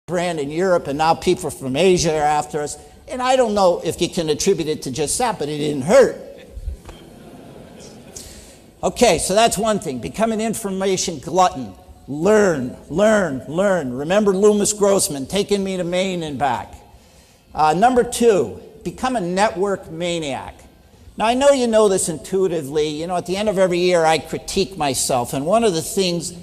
brand in Europe, and now people from Asia are after us. And I don't know if you can attribute it to just that, but it didn't hurt. Okay, so that's one thing. Become an information glutton. Learn, learn, learn. Remember Loomis Grossman, taking me to Maine and back. Number 2, become a network maniac. Now, I know you know this intuitively. You know, at the end of every year, I critique myself. And one of the things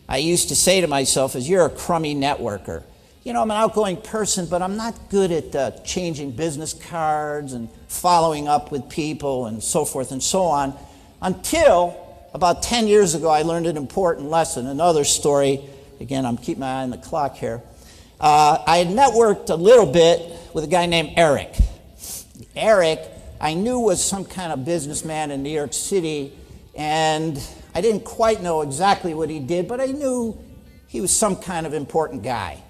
I used to say to myself is, you're a crummy networker. You know, I'm an outgoing person, but I'm not good at changing business cards and following up with people and so forth and so on. Until about 10 years ago, I learned an important lesson. Another story. Again, I'm keeping my eye on the clock here. I had networked a little bit with a guy named Eric. Eric, I knew was some kind of businessman in New York City, and I didn't quite know exactly what he did, but I knew he was some kind of important guy.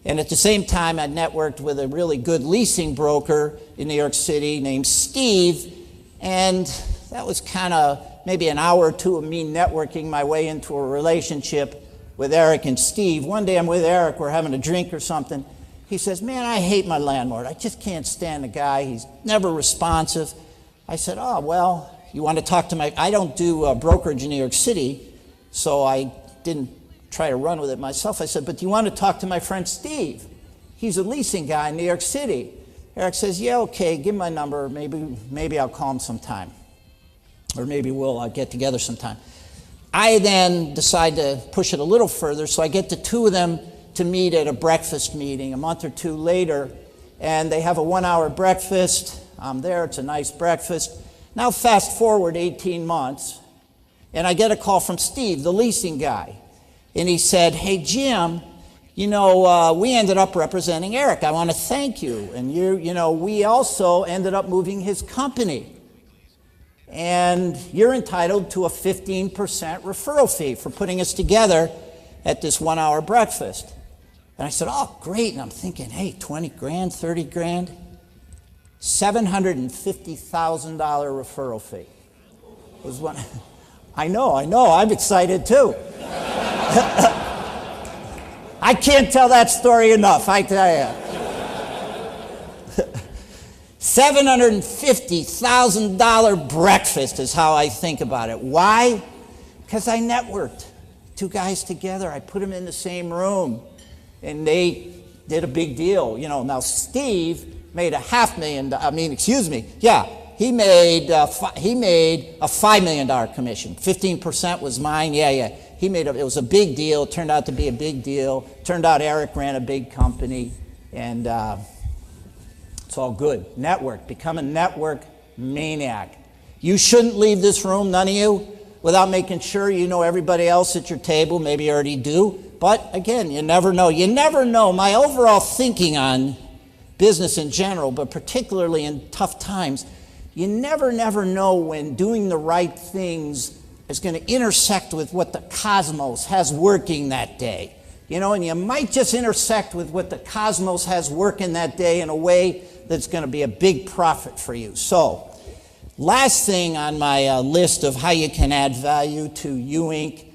And at the same time, I networked with a really good leasing broker in New York City named Steve, and that was kind of maybe an hour or two of me networking my way into a relationship with Eric and Steve. One day I'm with Eric, we're having a drink or something. He says, man, I hate my landlord. I just can't stand the guy. He's never responsive. I said, oh, well, you want to talk to my... I don't do brokerage in New York City, so I didn't try to run with it myself. I said, but do you want to talk to my friend Steve? He's a leasing guy in New York City. Eric says, yeah, okay, give him my number. Maybe I'll call him sometime. Or maybe we'll get together sometime. I then decide to push it a little further, so I get the two of them to meet at a breakfast meeting a month or two later, and they have a 1-hour breakfast. I'm there, it's a nice breakfast. Now fast forward 18 months, and I get a call from Steve, the leasing guy. And he said, hey, Jim, you know, we ended up representing Eric. I want to thank you. And you know, we also ended up moving his company. And you're entitled to a 15% referral fee for putting us together at this 1-hour breakfast. And I said, oh, great. And I'm thinking, hey, 20 grand, 30 grand, $750,000 referral fee. Was one. I know, I'm excited too. I can't tell that story enough, I tell you. $750,000 breakfast is how I think about it. Why? Because I networked. Two guys together, I put them in the same room, and they did a big deal. You know, now Steve made he made a $5 million commission. 15% was mine. Yeah. It was a big deal. It turned out to be a big deal. Turned out Eric ran a big company, and it's all good. Network. Become a network maniac. You shouldn't leave this room, none of you, without making sure you know everybody else at your table. Maybe you already do. But again, you never know. You never know. My overall thinking on business in general, but particularly in tough times, you never know when doing the right things is going to intersect with what the cosmos has working that day. You know, and you might just intersect with what the cosmos has working that day in a way that's going to be a big profit for you. So, last thing on my list of how you can add value to you Inc.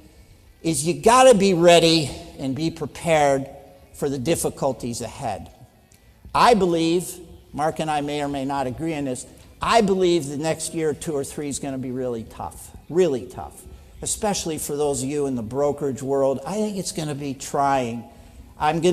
is you got to be ready and be prepared for the difficulties ahead. I believe, Mark and I may or may not agree on this, I believe the next year, 2 or 3 is going to be really tough, especially for those of you in the brokerage world. I think it's going to be trying. I'm going to